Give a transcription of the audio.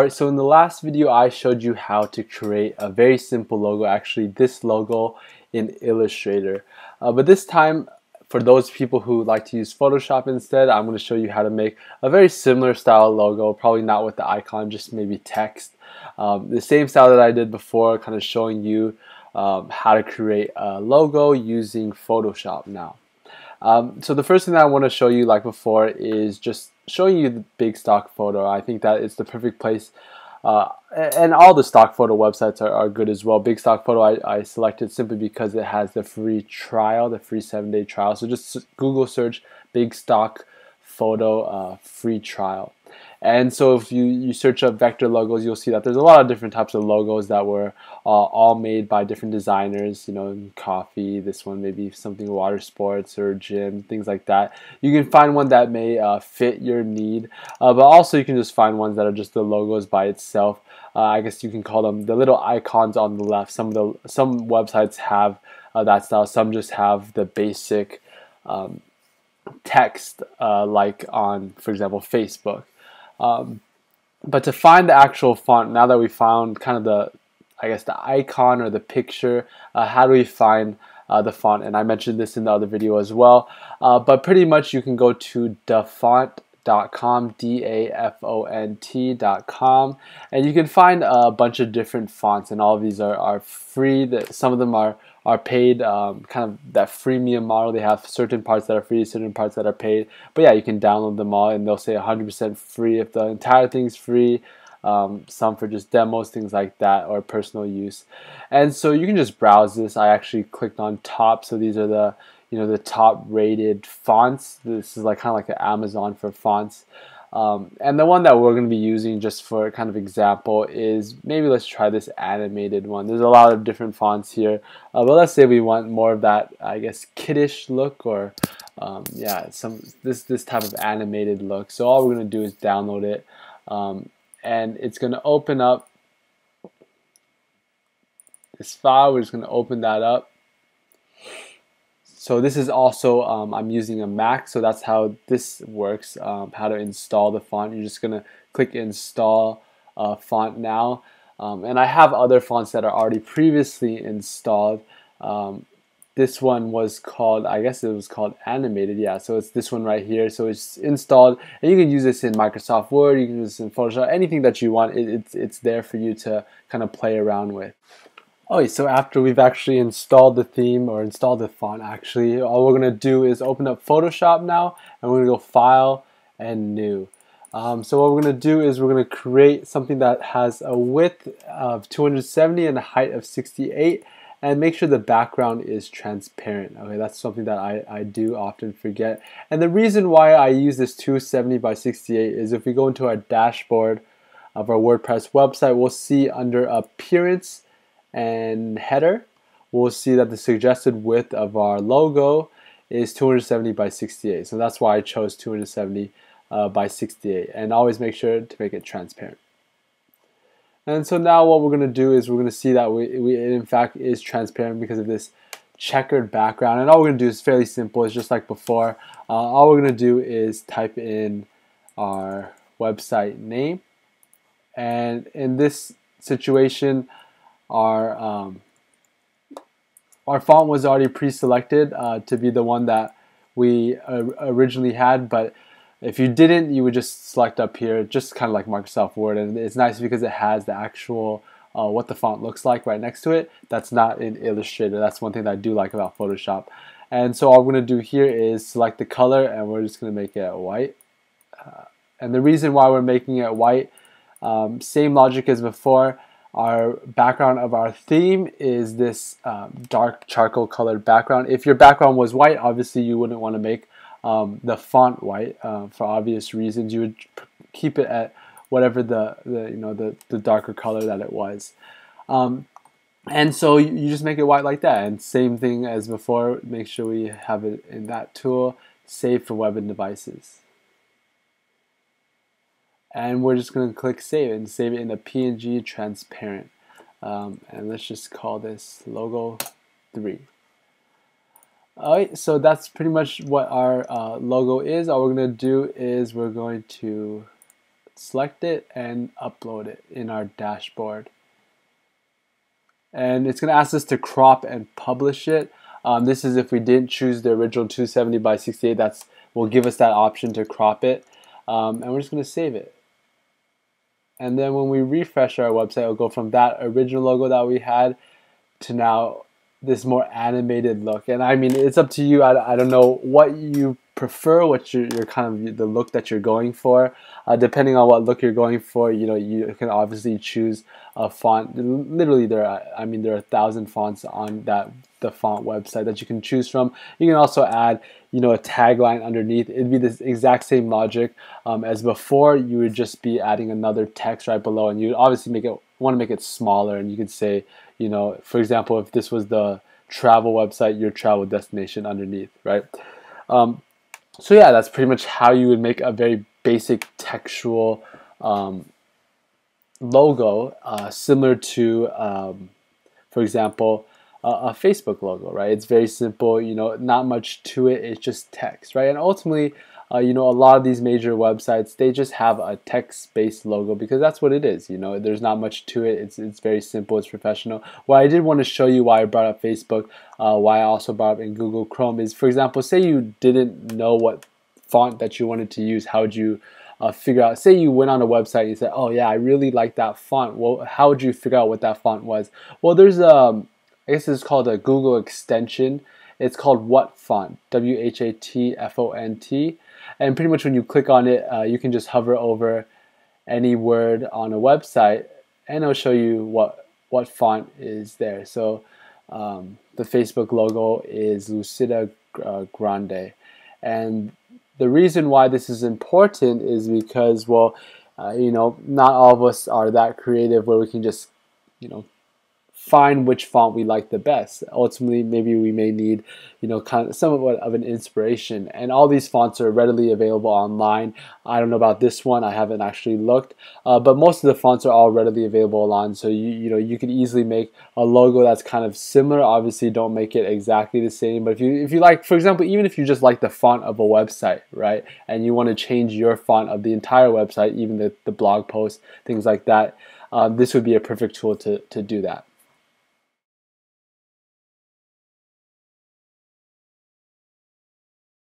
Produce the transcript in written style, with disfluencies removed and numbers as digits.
Alright, so in the last video I showed you how to create a very simple logo, actually this logo in Illustrator. But this time, for those people who like to use Photoshop instead, I'm going to show you how to make a very similar style logo, probably not with the icon, just maybe text. The same style that I did before, kind of showing you how to create a logo using Photoshop now. So the first thing that I want to show you, like before, is just showing you the Bigstockphoto. I think that it's the perfect place, and all the stock photo websites are good as well. Bigstockphoto I selected simply because it has the free trial, the free 7-day trial. So just Google search Bigstockphoto free trial. And so if you search up vector logos, you'll see that there's a lot of different types of logos that were all made by different designers, you know, coffee, this one maybe something water sports or gym, things like that. You can find one that may fit your need, but also you can just find ones that are just the logos by itself. I guess you can call them the little icons on the left. Some websites have that style, some just have the basic text like on, for example, Facebook. But to find the actual font, now that we found kind of the icon or the picture, how do we find the font? And I mentioned this in the other video as well. But pretty much you can go to Dafont.com, Dafont.com, and you can find a bunch of different fonts, and all of these are free. Some of them are paid, kind of that freemium model. They have certain parts that are free, certain parts that are paid. But yeah, you can download them all, and they'll say 100% free if the entire thing's free. Some for just demos, things like that, or personal use. And so you can just browse this. I actually clicked on top, so these are the the top rated fonts. This is kind of like an Amazon for fonts. And the one that we're going to be using just for kind of example is, maybe let's try this animated one. There's a lot of different fonts here, but let's say we want more of that, I guess, kiddish look, or yeah, this type of animated look. So all we're going to do is download it, and it's going to open up this file. We're just going to open that up. So this is also, I'm using a Mac, so that's how this works, how to install the font. You're just going to click install font now. And I have other fonts that are already previously installed. This one was called, I guess it was called animated, yeah, so it's this one right here. So it's installed, and you can use this in Microsoft Word, you can use this in Photoshop, anything that you want, it's there for you to kind of play around with. Okay, so after we've actually installed the theme, or installed the font actually, all we're going to do is open up Photoshop now, and we're going to go File and New. So what we're going to do is we're going to create something that has a width of 270 and a height of 68, and make sure the background is transparent. Okay, that's something that I do often forget. And the reason why I use this 270 by 68 is if we go into our dashboard of our WordPress website, we'll see under Appearance and Header, we'll see that the suggested width of our logo is 270 by 68. So that's why I chose 270 by 68, and always make sure to make it transparent. And so now what we're going to do is we're going to see that it in fact is transparent because of this checkered background. And all we're going to do is fairly simple. It's just like before. All we're going to do is type in our website name, and in this situation our font was already pre-selected to be the one that we originally had, but if you didn't, you would just select up here, just kind of like Microsoft Word, and it's nice because it has the actual what the font looks like right next to it. That's not in Illustrator. That's one thing that I do like about Photoshop. And so all we're going to do here is select the color, and we're just going to make it white. And the reason why we're making it white, same logic as before. Our background of our theme is this dark charcoal colored background. If your background was white, obviously you wouldn't want to make the font white for obvious reasons. You would keep it at whatever the darker color that it was. And so you just make it white like that. And same thing as before, make sure we have it in that tool, save for web and devices. And we're just going to click save and save it in a PNG transparent. And let's just call this logo 3. Alright, so that's pretty much what our logo is. All we're going to do is we're going to select it, and upload it in our dashboard. And it's going to ask us to crop and publish it. This is if we didn't choose the original 270 by 68, that will give us that option to crop it. And we're just going to save it. And then when we refresh our website, it'll go from that original logo that we had to now this more animated look. And I mean, it's up to you. I don't know what you prefer, what your kind of the look that you're going for. Depending on what look you're going for, you can obviously choose a font. Literally, there are 1,000 fonts on the font website that you can choose from. You can also add a tagline underneath. It'd be the exact same logic as before. You would just be adding another text right below, and you'd obviously want to make it smaller. And you could say, for example, if this was the travel website, your travel destination underneath, right? So yeah, that's pretty much how you would make a very basic textual logo, similar to, for example, a Facebook logo, right? It's very simple, not much to it. It's just text, right? And ultimately, a lot of these major websites, they just have a text-based logo because that's what it is. There's not much to it. It's very simple. It's professional. What I did want to show you why I brought up Facebook, why I also brought up in Google Chrome is, for example, say you didn't know what font that you wanted to use. How would you figure out? Say you went on a website and you said, "Oh yeah, I really like that font." Well, how would you figure out what that font was? Well, there's I guess it's called a Google extension. It's called Whatfont, Whatfont. And pretty much when you click on it, you can just hover over any word on a website and it'll show you what font is there. So the Facebook logo is Lucida Grande. And the reason why this is important is because, well, not all of us are that creative where we can just, find which font we like the best. Ultimately, maybe we may need, kind of somewhat of an inspiration. And all these fonts are readily available online. I don't know about this one. I haven't actually looked. But most of the fonts are all readily available online. So you could easily make a logo that's kind of similar. Obviously, don't make it exactly the same. But if you like, for example, even if you just like the font of a website, right, and you want to change your font of the entire website, even the blog post, things like that, this would be a perfect tool to do that.